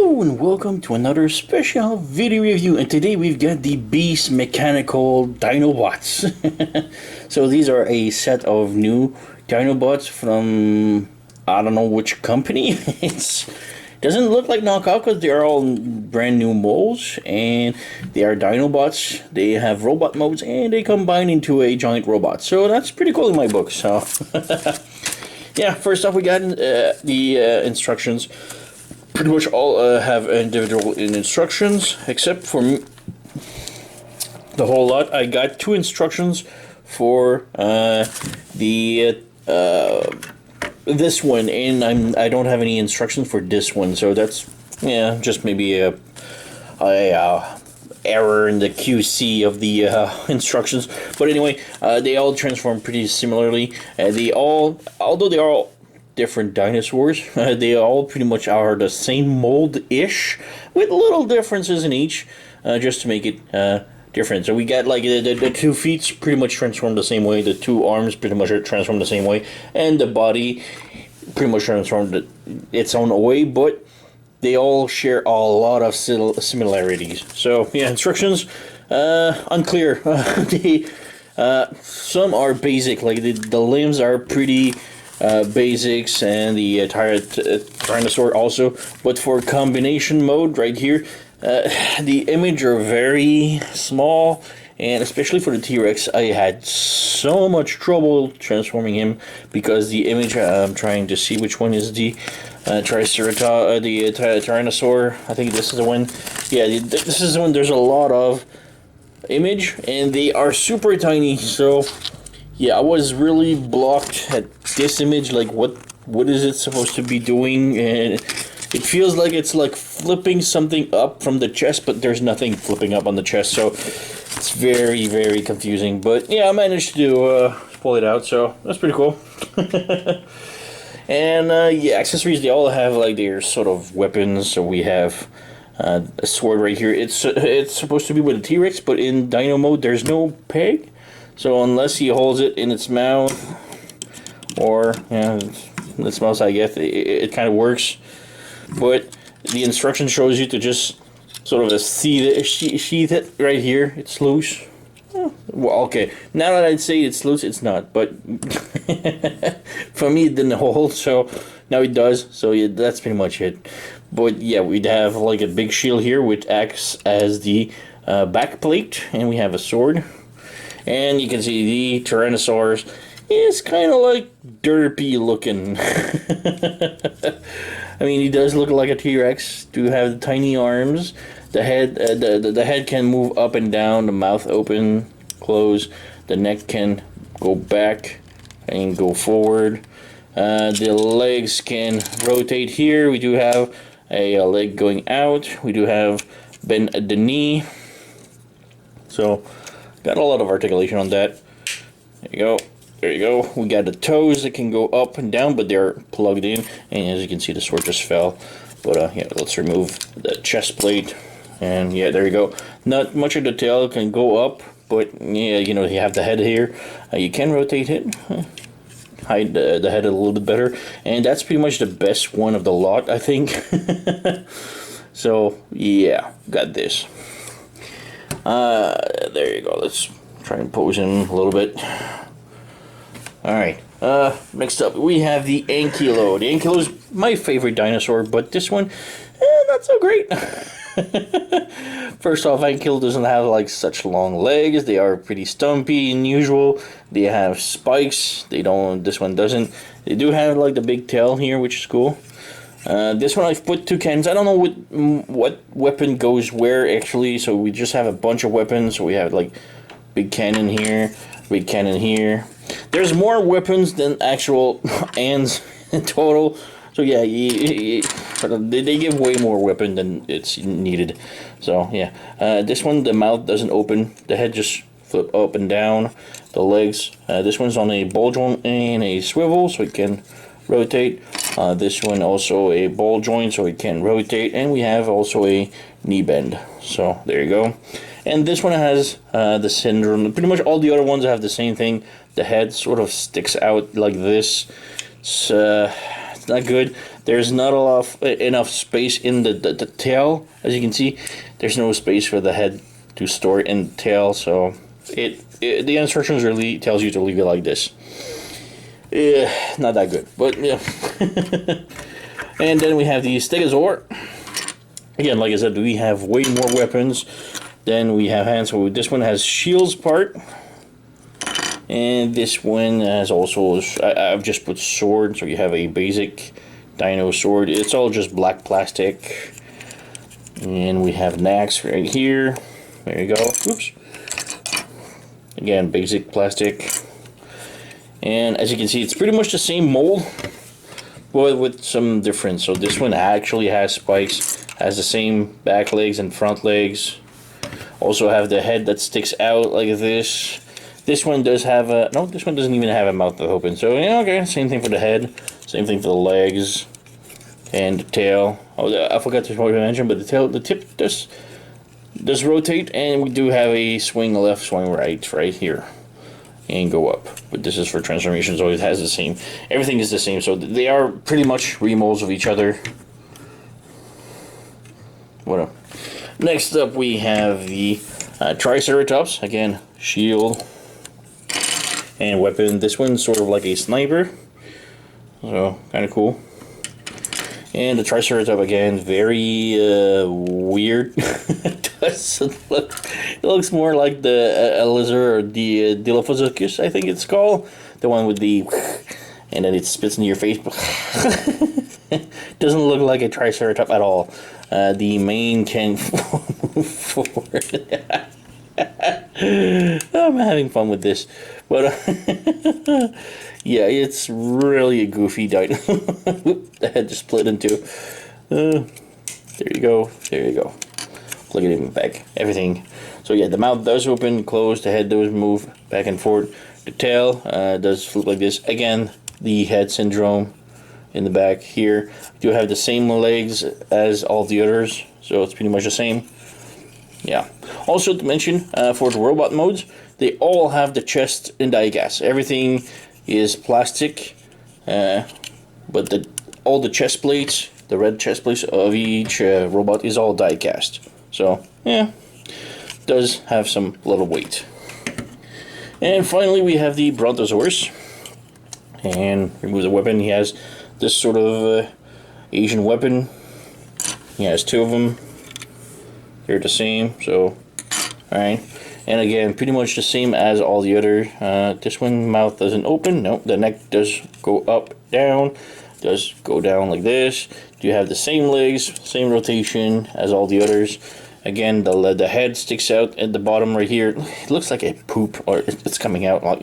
Hello and welcome to another special video review, and today we've got the Beast Mechanical Dinobots. So these are a set of new Dinobots from I don't know which company. It doesn't look like knockoff because they are all brand new molds, and they are Dinobots. They have robot modes and they combine into a giant robot. So that's pretty cool in my book. So yeah, first off we got the instructions. Pretty much all have individual instructions, except for the whole lot. I got two instructions for this one, and I don't have any instructions for this one. So that's just maybe a error in the QC of the instructions. But anyway, they all transform pretty similarly. Although they are all different dinosaurs, they all pretty much are the same mold-ish, with little differences in each, just to make it different. So we got like the 2 feet pretty much transformed the same way, the 2 arms pretty much are transformed the same way, and the body pretty much transformed its own way, but they all share a lot of similarities. So yeah, instructions, unclear. Some are basic, like the limbs are pretty basics, and the Tyrannosaur also, but for combination mode right here, the image are very small, and especially for the T-Rex I had so much trouble transforming him because the image, I'm trying to see which one is the Tyrannosaur. I think this is the one. Yeah, this is the one. There's a lot of image and they are super tiny, so yeah, I was really blocked at this image, like what is it supposed to be doing, and it feels like it's like flipping something up from the chest, but there's nothing flipping up on the chest, so it's very, very confusing. But yeah, I managed to pull it out, so that's pretty cool. And yeah, accessories, they all have like their sort of weapons. So we have a sword right here. It's supposed to be with a T-Rex, but in Dino mode there's no peg. So unless he holds it in its mouth, or its mouth, I guess it kind of works. But the instruction shows you to just sort of sheath it right here. It's loose. Well, okay. Now that I'd say it's loose, it's not. But for me, it didn't hold. So now it does. So yeah, that's pretty much it. But yeah, we'd have like a big shield here, which acts as the back plate, and we have a sword. And you can see the Tyrannosaurus is kind of like derpy looking. I mean, he does look like a T-Rex. Do have the tiny arms. The head, the head can move up and down. The mouth open, close. The neck can go back and go forward. The legs can rotate here. We do have a leg going out. We do have bend the knee. So got a lot of articulation on that. There you go. There you go. We got the toes that can go up and down, but they're plugged in. And as you can see, the sword just fell. But yeah, let's remove the chest plate. And yeah, there you go. Not much of the tail can go up, but yeah, you know, you have the head here. You can rotate it. Hide the head a little bit better. And that's pretty much the best one of the lot, I think. So yeah, got this. There you go. Let's try and pose him a little bit. Alright, next up we have the Ankylo. The Ankylo is my favorite dinosaur, but this one, not so great. First off, Ankylo doesn't have like such long legs. They are pretty stumpy and usual. They have spikes. This one doesn't. They do have like the big tail here, which is cool. This one I've put 2 cannons. I don't know what weapon goes where actually, so we just have a bunch of weapons. So we have like big cannon here, big cannon here. There's more weapons than actual hands in total. So yeah, they give way more weapon than it's needed. So yeah, this one, the mouth doesn't open. The head just flip up and down. The legs, this one's on a ball joint and a swivel, so it can rotate. This one also a ball joint, so it can rotate. And we have also a knee bend. So there you go. And this one has the syndrome. Pretty much all the other ones have the same thing. The head sort of sticks out like this. It's not good. There's not a lot of, enough space in the tail. As you can see, there's no space for the head to store in the tail, so the instructions really tells you to leave it like this. Yeah, not that good, but yeah. And then we have the Stegosaur. Again, like I said, we have way more weapons than we have hands. So this one has shields part. And this one has also, I've just put sword, so you have a basic dino sword. It's all just black plastic. And we have an axe right here. There you go. Oops. Again, basic plastic. And as you can see, it's pretty much the same mold, but with some difference. So this one actually has spikes, has the same back legs and front legs. Also have the head that sticks out like this. This one does have a, no, this one doesn't even have a mouth that's open. So yeah, okay, same thing for the head, same thing for the legs and the tail. Oh, I forgot to mention, but the tip does rotate, and we do have a swing left, swing right here, and go up. But this is for transformation, so it has the same. Everything is the same, so they are pretty much remolds of each other. Whatever. Next up, we have the Triceratops. Again, shield and weapon. This one's sort of like a sniper, so kind of cool. And the Triceratops again, very weird. It doesn't look. It looks more like the a lizard, or the Dilophosaurus, I think it's called, the one with the, and then it spits in your face. Doesn't look like a Triceratops at all. The mane can move forward. I'm having fun with this, but yeah, it's really a goofy dino. The head just split in two. There you go. There you go. Look at him back. Everything. So yeah, the mouth does open, close. The head does move back and forth. The tail does flip like this. Again, the head syndrome in the back here. Do have the same legs as all the others, so it's pretty much the same. Yeah. Also to mention, for the robot modes, they all have the chest in die cast. Everything is plastic, but all the chest plates, the red chest plates of each robot is all die cast. So yeah, does have some little weight. And finally, we have the Brontosaurus. And remove the weapon. He has this sort of Asian weapon. He has two of them. They're the same, so alright. And again, pretty much the same as all the other. This one, mouth doesn't open. Nope, the neck does go up, down. Does go down like this. You have the same legs, same rotation as all the others. Again, the head sticks out at the bottom right here. It looks like a poop, or it's coming out. Like,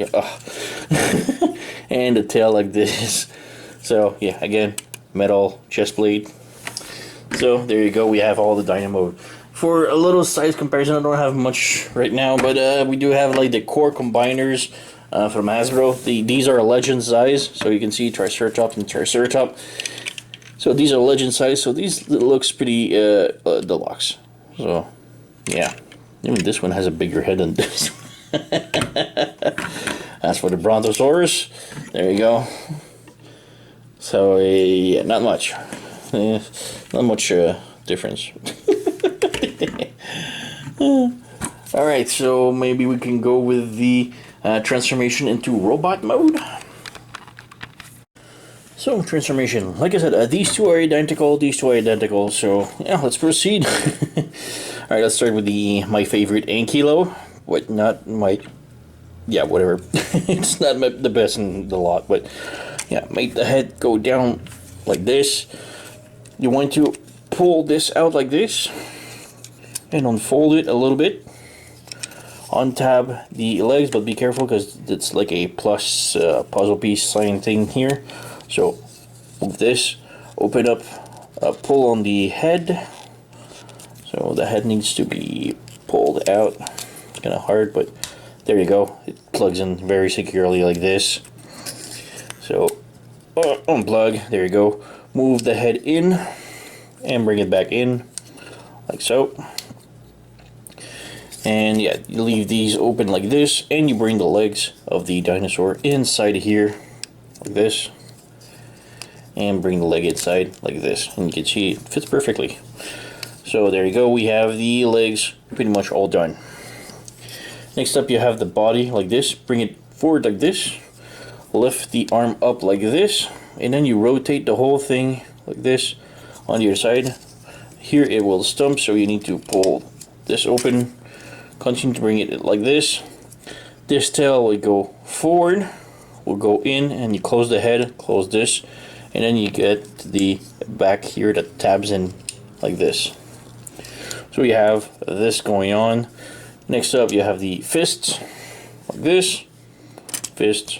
and the tail like this. So yeah, again, metal chest plate. So there you go. We have all the dino mode. For a little size comparison, I don't have much right now, but we do have like the core combiners from Hasbro. These are a legend size, so you can see Triceratops and Triceratops. So these are legend size, so these looks pretty deluxe. So yeah, even this one has a bigger head than this. As for the Brontosaurus, there you go. So yeah, not much. Not much difference. Alright, so maybe we can go with the transformation into robot mode. So, transformation. Like I said, these two are identical, so yeah, let's proceed. Alright, let's start with my favorite Ankilo. What, not my... Yeah, whatever. It's not the best in the lot, but yeah, make the head go down like this. You want to pull this out like this and unfold it a little bit. Untab the legs, but be careful because it's like a plus puzzle piece sign thing here. So move this, open up, pull on the head. So the head needs to be pulled out. It's kind of hard, but there you go. It plugs in very securely like this. So unplug, there you go. Move the head in and bring it back in like so. And yeah, you leave these open like this, and you bring the legs of the dinosaur inside here like this. and bring the leg inside like this, and you can see it fits perfectly. So there you go, we have the legs pretty much all done. Next up, you have the body like this. Bring it forward like this, lift the arm up like this, and then you rotate the whole thing like this on the other side. Here it will stump, so you need to pull this open, continue to bring it like this. This tail will go forward, will go in, and you close the head, close this, and then you get the back here that tabs in like this. So you have this going on. Next up, you have the fists like this, fists,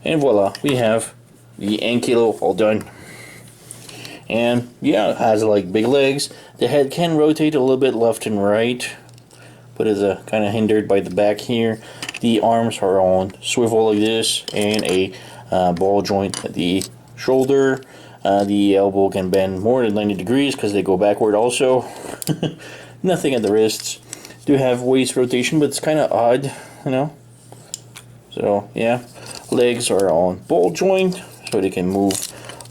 and voila, we have the ankylo all done. And yeah, it has like big legs. The head can rotate a little bit left and right, but is kind of hindered by the back here. The arms are on swivel like this, and a ball joint at the shoulder. The elbow can bend more than 90 degrees because they go backward also. Nothing at the wrists. Do have waist rotation, but it's kind of odd, you know. So yeah, legs are on ball joint, so they can move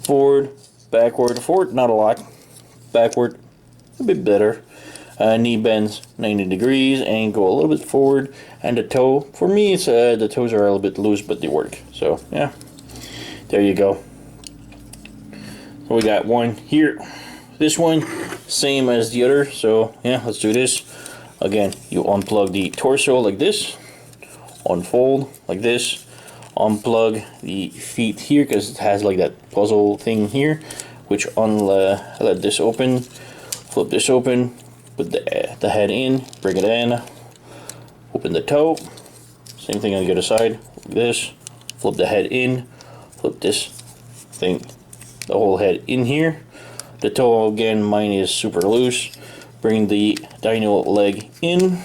forward, backward, forward not a lot, backward a bit better. Knee bends 90 degrees and go a little bit forward, and the toe, for me it's the toes are a little bit loose, but they work. So yeah, there you go. So we got one here, this one same as the other. So yeah, let's do this again. You unplug the torso like this, unfold like this, unplug the feet here because it has like that puzzle thing here, which let this open, flip this open, put the head in, bring it in, open the toe, same thing on the other side, like this, flip the head in, flip this thing, the whole head in here. The toe, again, mine is super loose. Bring the dino leg in,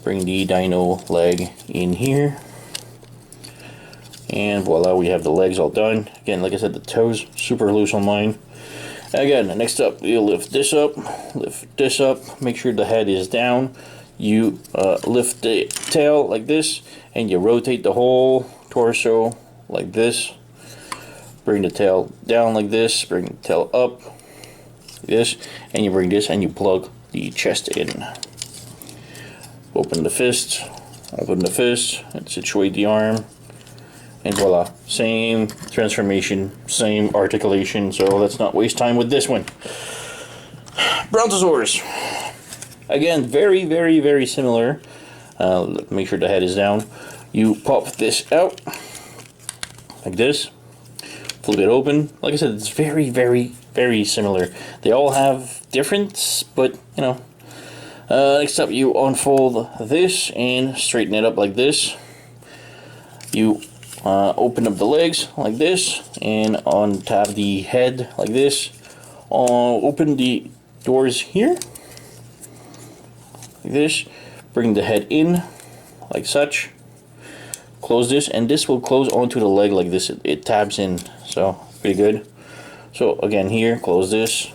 bring the dino leg in here, and voila, we have the legs all done. Again, like I said, the toes super loose on mine. Again, next up, you lift this up, make sure the head is down. You lift the tail like this, and you rotate the whole torso like this. Bring the tail down like this, bring the tail up like this, and you bring this and you plug the chest in. Open the fist, and situate the arm, and voila, same transformation, same articulation. So let's not waste time with this one. Brontosaurus. Again, very, very, very similar. Make sure the head is down. You pop this out like this, flip it open. Like I said, it's very, very, very similar. They all have difference, but you know. Next up, you unfold this and straighten it up like this. You open up the legs like this and untap the head like this. Open the doors here like this. Bring the head in like such. Close this, and this will close onto the leg like this. It tabs in, so pretty good. So again, here, close this,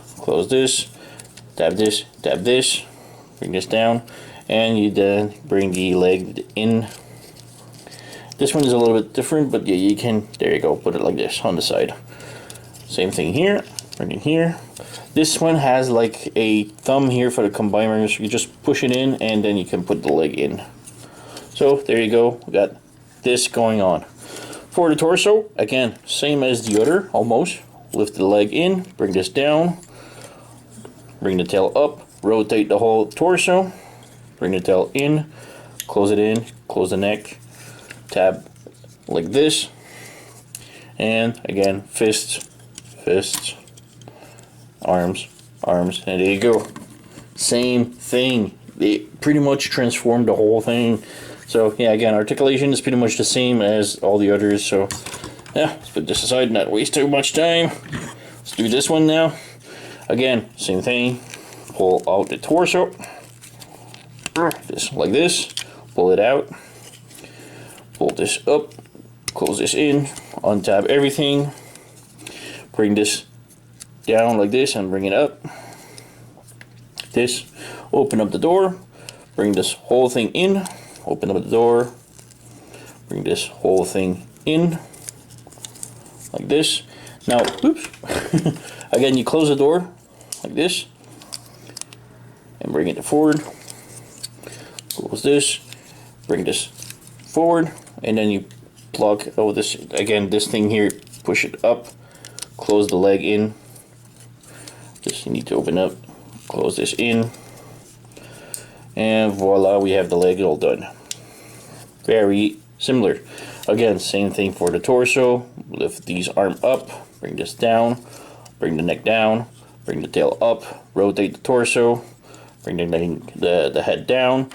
tab this, bring this down, and you then bring the leg in. This one is a little bit different, but yeah, you can, there you go, put it like this on the side. Same thing here, bring it here. This one has like a thumb here for the combiner, so you just push it in and then you can put the leg in. So there you go, we got this going on. For the torso, again, same as the other, almost. Lift the leg in, bring this down, bring the tail up, rotate the whole torso, bring the tail in, close it in, close the neck, tab like this, and again, fists, arms, and there you go. Same thing. They pretty much transformed the whole thing. So yeah, again, articulation is pretty much the same as all the others. So yeah, let's put this aside, not waste too much time. Let's do this one now. Again, same thing. Pull out the torso. This like this. Pull it out. Pull this up. Close this in. Untap everything. Bring this down like this and bring it up. This. Open up the door. Bring this whole thing in. Open up the door. Bring this whole thing in. like this. Now, oops. Again, you close the door like this and bring it forward. Close this, bring this forward, and then you plug, oh, this, again, this thing here, push it up, close the leg in. This you need to open up, close this in, and voila, we have the leg all done. Very similar. Again, same thing for the torso. Lift these arms up, bring this down, bring the neck down, bring the tail up, rotate the torso, bring the head down,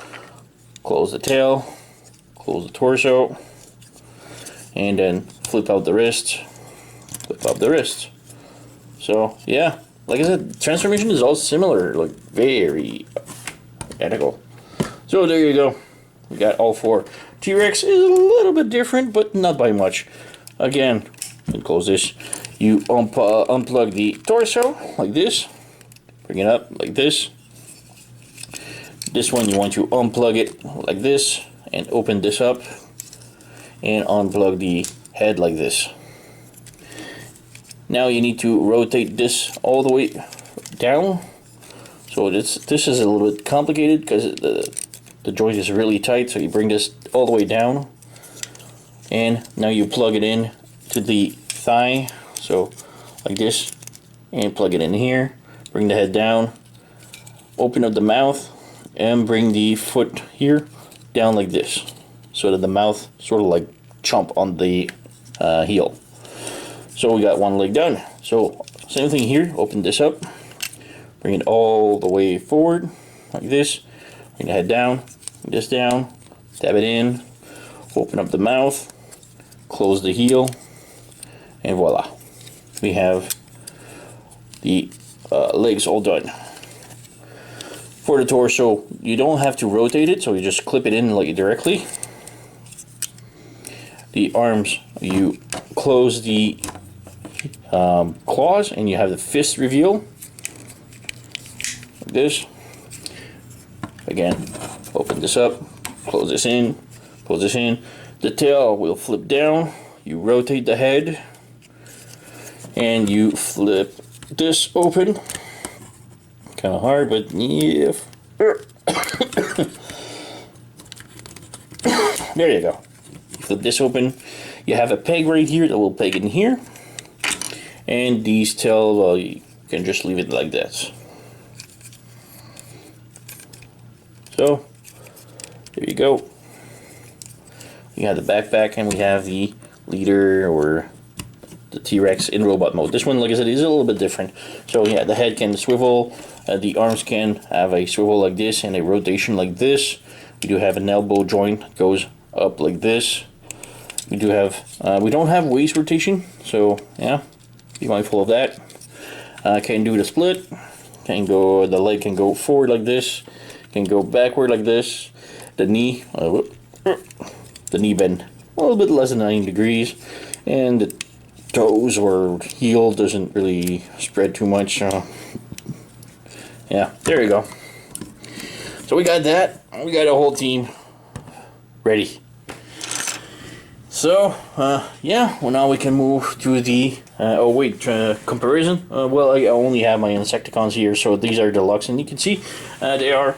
close the tail, close the torso, and then flip out the wrist, flip up the wrist. So yeah, like I said, transformation is all similar, like very identical. So there you go. We got all four. T-Rex is a little bit different, but not by much. Again, and close this. You unplug the torso like this. Bring it up like this. This one you want to unplug it like this and open this up and unplug the head like this. Now you need to rotate this all the way down. So this is a little bit complicated because the joint is really tight, so you bring this all the way down and now you plug it in to the thigh, so like this, and plug it in here, bring the head down, open up the mouth and bring the foot here down like this so that the mouth sort of like chomp on the heel. So we got one leg done. So same thing here, open this up, bring it all the way forward like this, bring the head down, bring this down, tap it in, open up the mouth, close the heel, and voila, we have the legs all done. For the torso, you don't have to rotate it, so you just clip it in like directly. The arms, you close the claws and you have the fist reveal like this. Again, open this up, close this in, close this in. The tail will flip down, you rotate the head and you flip this open. Kind of hard, but yeah. There you go. You flip this open. You have a peg right here that will peg in here. And these tail, well, you can just leave it like that. So, there you go. We have the backpack and we have the leader or the T-Rex in robot mode. This one, like I said, is a little bit different. So yeah, the head can swivel, the arms can have a swivel like this and a rotation like this. We do have an elbow joint that goes up like this. We do have, we don't have waist rotation, so yeah, be mindful of that. Can do the split, can go, the leg can go forward like this, can go backward like this. The knee, the knee bend a little bit less than 90 degrees, and the toes or heel doesn't really spread too much. Yeah, there you go. So we got that. We got a whole team ready. So yeah, well, now we can move to the comparison. Well, I only have my Insecticons here, so these are deluxe, and you can see they are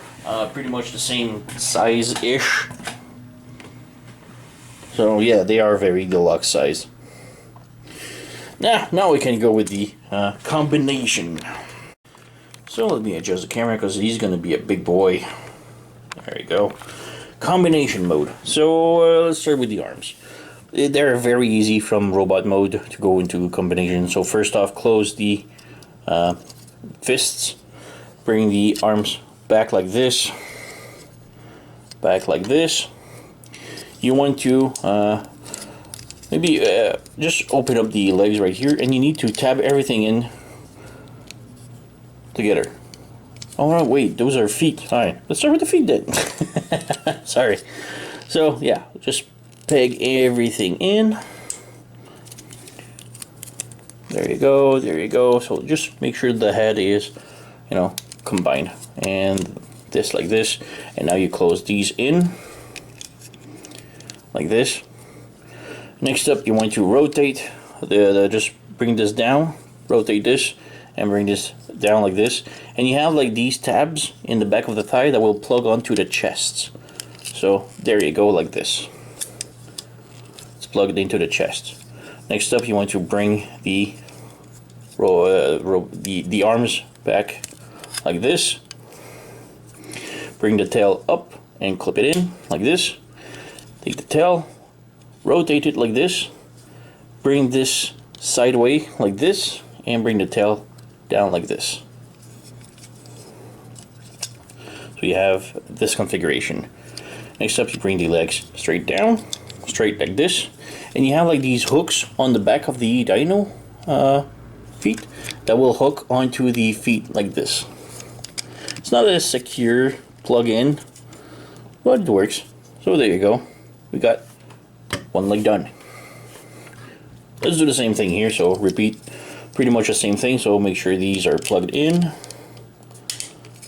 pretty much the same size-ish. So yeah, they are very deluxe size. Now we can go with the combination. So let me adjust the camera because he's going to be a big boy. There you go. Combination mode. So let's start with the arms. They're very easy from robot mode to go into combination. So first off, close the fists. Bring the arms back like this. Back like this. You want to maybe just open up the legs right here, and you need to tab everything in together. Oh no, wait, those are feet. Alright, let's start with the feet then. Sorry. So yeah, just peg everything in. There you go, there you go. So just make sure the head is, you know, combined. And this like this. And now you close these in. Like this. Next up, you want to rotate just bring this down, rotate this, and bring this down like this. And you have like these tabs in the back of the thigh that will plug onto the chests. So there you go, like this. It's plugged into the chest. Next up, you want to bring the the arms back like this. Bring the tail up and clip it in like this. Take the tail, rotate it like this. Bring this sideways like this, and bring the tail down like this. So you have this configuration. Next up, you bring the legs straight down, straight like this, and you have like these hooks on the back of the dino feet that will hook onto the feet like this. It's not a secure plug-in, but it works. So there you go. We got one leg done. Let's do the same thing here. So repeat pretty much the same thing. So make sure these are plugged in.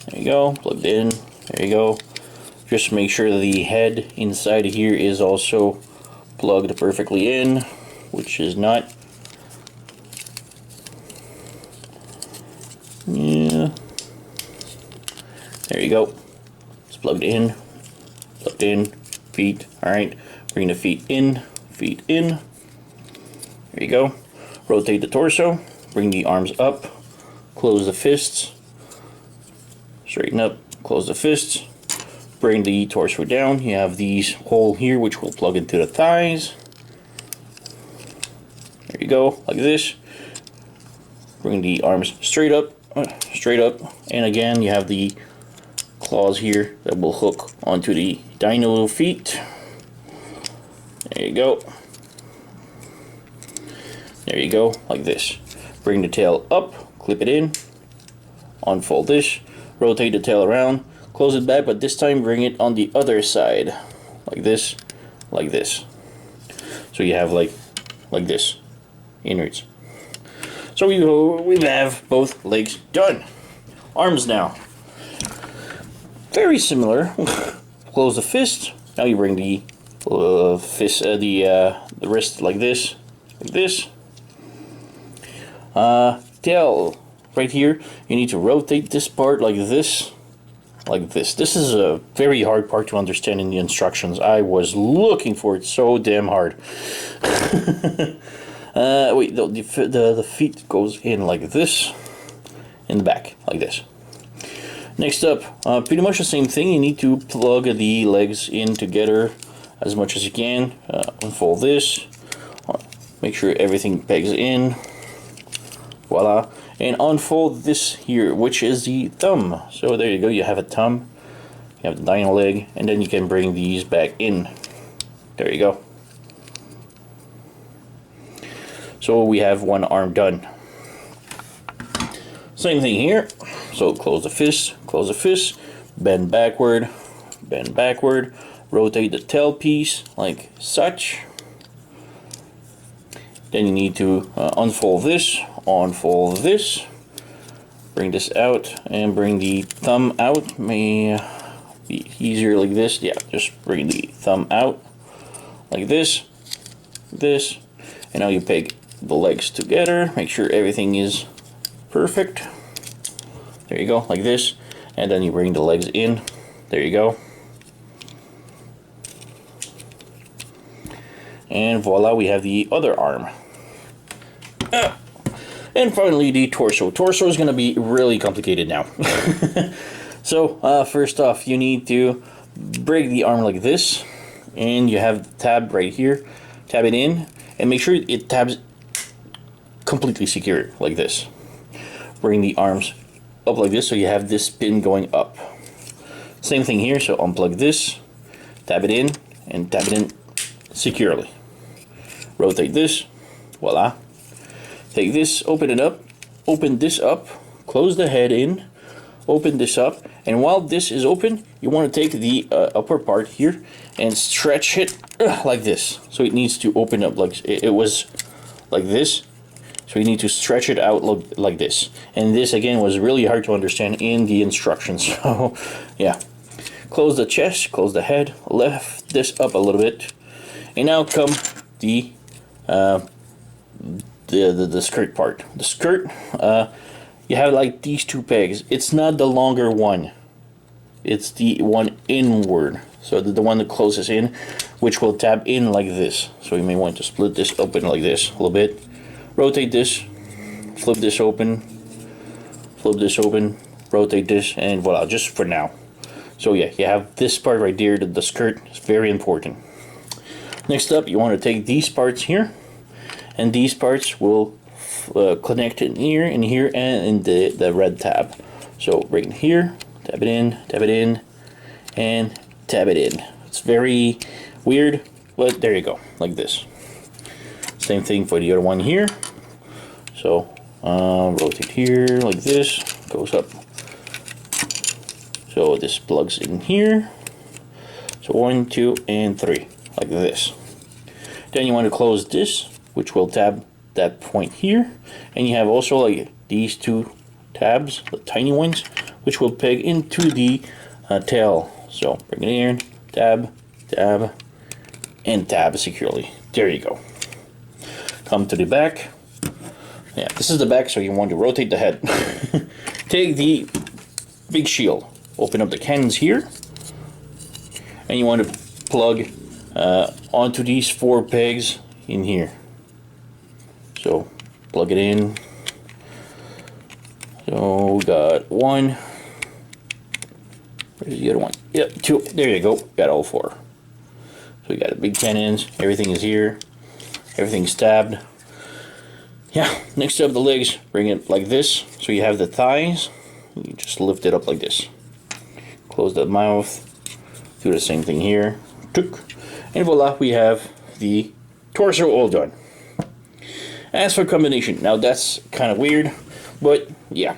There you go, plugged in. There you go. Just make sure the head inside here is also plugged perfectly in, which is not. Yeah. There you go. It's plugged in, feet. All right. Bring the feet in. There you go. Rotate the torso. Bring the arms up. Close the fists. Straighten up. Close the fists. Bring the torso down. You have these hole here which will plug into the thighs. There you go, like this. Bring the arms straight up, and again you have the claws here that will hook onto the dino feet. There you go. There you go, like this. Bring the tail up, clip it in, unfold this, rotate the tail around, close it back, but this time bring it on the other side, like this, like this. So you have like this, innards. So we have both legs done. Arms now. Very similar. Close the fist. Now you bring the the wrist like this, tail right here. You need to rotate this part like this, This is a very hard part to understand in the instructions. I was looking for it so damn hard. Wait, the feet goes in like this, in the back like this. Next up, pretty much the same thing. You need to plug the legs in together as much as you can. Unfold this, make sure everything pegs in. Voila. And unfold this here, which is the thumb. So there you go, you have a thumb, you have the dino leg, and then you can bring these back in. There you go. So we have one arm done. Same thing here. So close the fist, bend backward, rotate the tail piece like such. Then you need to unfold this, bring this out, and bring the thumb out. May be easier like this. Yeah, just bring the thumb out like this, and now you peg the legs together. Make sure everything is perfect. There you go, like this, and then you bring the legs in. There you go. And voila, we have the other arm. And finally, the torso. Torso is going to be really complicated now. So, first off, you need to break the arm like this, and you have the tab right here. Tab it in, and make sure it tabs completely secure, like this. Bring the arms up like this, so you have this pin going up. Same thing here, so unplug this, tab it in, and tab it in securely. Rotate this, voila. Take this, open it up, open this up, close the head in, open this up, and while this is open, you want to take the upper part here and stretch it like this. So it needs to open up like it was like this. So you need to stretch it out like this. And this again was really hard to understand in the instructions. So yeah, close the chest, close the head, lift this up a little bit, and now come the the skirt part. The skirt, you have like these two pegs. It's not the longer one. It's the one inward. So the one that closes in, which will tab in like this. So you may want to split this open like this a little bit. Rotate this, flip this open, rotate this, and voila, just for now. So yeah, you have this part right there, the skirt is very important. Next up, you want to take these parts here, and these parts will connect in here, and here, and in the red tab. So bring it here, tab it in, and tab it in. It's very weird, but there you go, like this. Same thing for the other one here. So rotate here like this, goes up. So this plugs in here. So 1, 2, and 3, like this. Then you want to close this, which will tab that point here, and you have also like these two tabs, the tiny ones, which will peg into the tail. So bring it in, tab, and tab securely. There you go. Come to the back. Yeah, this is the back, so you want to rotate the head. Take the big shield, open up the cannons here, and you want to plug onto these 4 pegs in here. So plug it in. So we got 1. Where's the other one? Yep, 2. There you go. Got all 4. So we got the big cannons. Everything is here. Everything's tabbed. Yeah. Next up, the legs. Bring it like this. So you have the thighs. You just lift it up like this. Close the mouth. Do the same thing here. And voila, we have the torso all done. As for combination, now that's kind of weird, but yeah.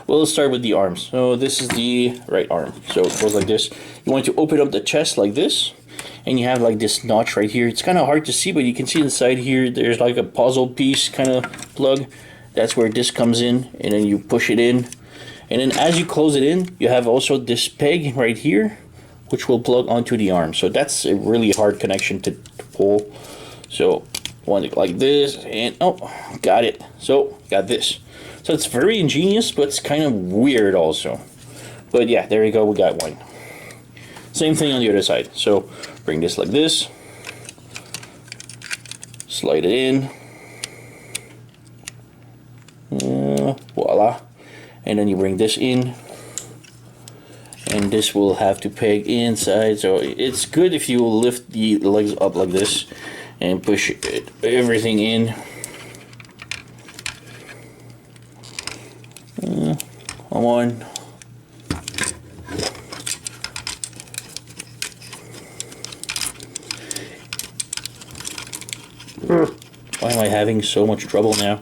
We'll start with the arms. So this is the right arm. So it goes like this. You want to open up the chest like this, and you have like this notch right here. It's kind of hard to see, but you can see inside here there's like a puzzle piece kind of plug. That's where this comes in, and then you push it in. And then as you close it in, you have also this peg right here, which will plug onto the arm. So that's a really hard connection to pull. So want it like this, and oh, got it. So got this. So it's very ingenious, but it's kind of weird also. But yeah, there you go, we got one. Same thing on the other side. So bring this like this, slide it in, voila. And then you bring this in, and this will have to peg inside. So it's good if you lift the legs up like this and push everything in. Come on. Why am I having so much trouble now?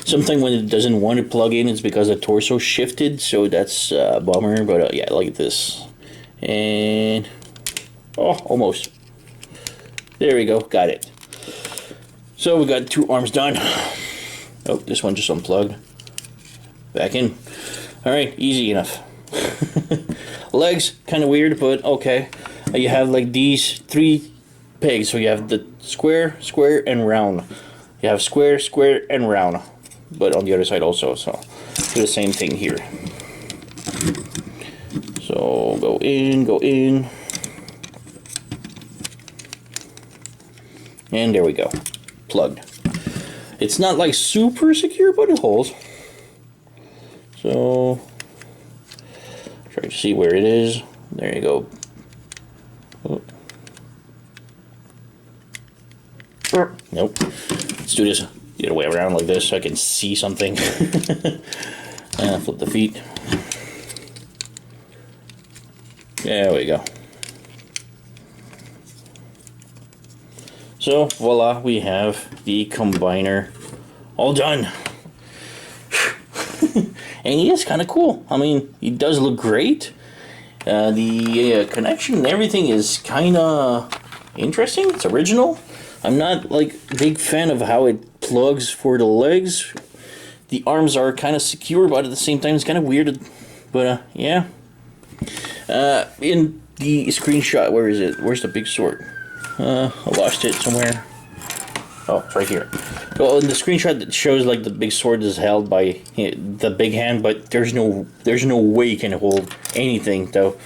Sometimes when it doesn't want to plug in, it's because the torso shifted, so that's a bummer, but yeah, like this. And, oh, almost. There we go, got it. So we got 2 arms done. Oh, this one just unplugged. Back in. Alright, easy enough. Legs, kind of weird, but okay. You have like these 3 pegs, so you have the square, square, and round. You have square, square, and round. But on the other side also, so do the same thing here. So go in, and there we go, plugged. It's not like super secure, but it holds. So try to see where it is. There you go. Oh. Nope. Let's do this the other way around like this so I can see something. Flip the feet. There we go. So voila, we have the combiner all done. And he is kind of cool. I mean, he does look great. The connection and everything is kind of interesting. It's original. I'm not like a big fan of how it plugs for the legs. The arms are kind of secure, but at the same time it's kind of weird. But yeah. In the screenshot, where is it? Where's the big sword? I lost it somewhere. Oh, it's right here. Well, in the screenshot it shows like the big sword is held by the big hand, but there's no way you can hold anything, though.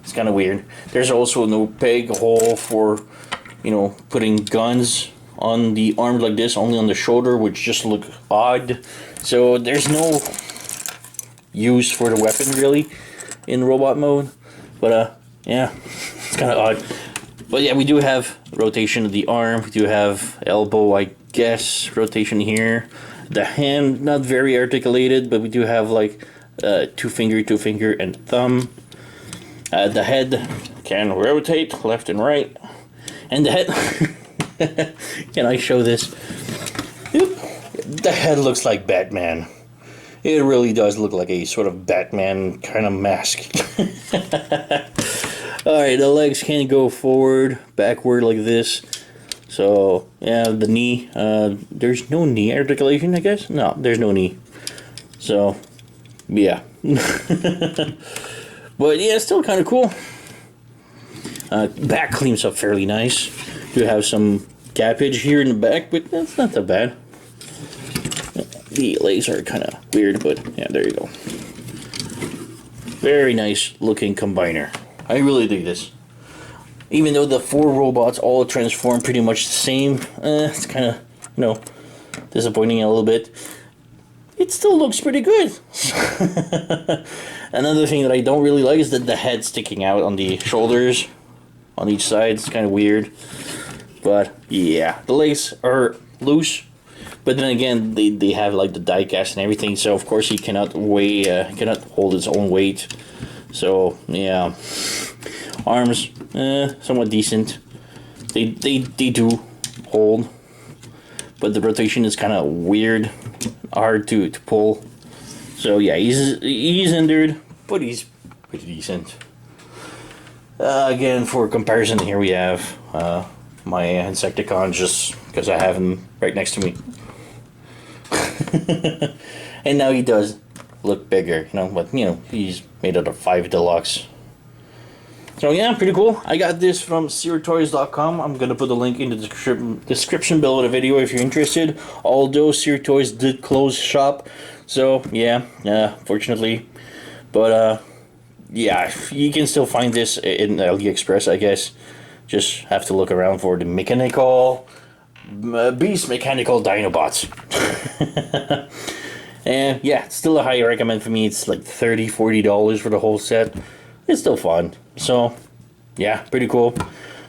It's kind of weird. There's also no peg hole for, you know, putting guns on the arm like this, only on the shoulder, which just look odd. So there's no use for the weapon really in robot mode. But yeah, it's kind of odd. But yeah, we do have rotation of the arm. We do have elbow, I guess, rotation here. The hand, not very articulated, but we do have like two finger, and thumb. The head can rotate left and right. And the head, can I show this? The head looks like Batman. It really does look like a sort of Batman kind of mask. Alright, the legs can go forward, backward like this. So, yeah, the knee. There's no knee articulation, I guess? No, there's no knee. So, yeah. But yeah, it's still kind of cool. Back cleans up fairly nice. You have some gappage here in the back, but that's not that bad. The legs are kind of weird, but yeah, there you go. Very nice looking combiner. I really dig this. Even though the 4 robots all transform pretty much the same, it's kind of, you know, disappointing a little bit. It still looks pretty good. Another thing that I don't really like is that the head sticking out on the shoulders on each side. It's kind of weird. But yeah, the legs are loose. But then again, they have like the die cast and everything, so of course he cannot cannot hold his own weight. So yeah, arms, somewhat decent. They do hold, but the rotation is kind of weird, hard to pull. So yeah, he's injured, but he's pretty decent. Again, for comparison, here we have my Insecticons, just because I have him right next to me. And now he does look bigger, you know, but you know, he's made out of 5 Deluxe. So yeah, pretty cool. I got this from SearToys.com. I'm gonna put the link in the description below the video if you're interested. Although Sear Toys did close shop, so yeah, fortunately. But yeah, you can still find this in AliExpress, I guess. Just have to look around for the mechanical beast mechanical Dinobots. And yeah, it's still a high recommend for me. It's like $30-$40 for the whole set. It's still fun. So yeah, pretty cool.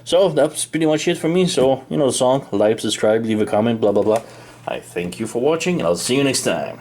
So that's pretty much it for me. So you know the song, like, subscribe, leave a comment, blah blah blah. I thank you for watching, and I'll see you next time.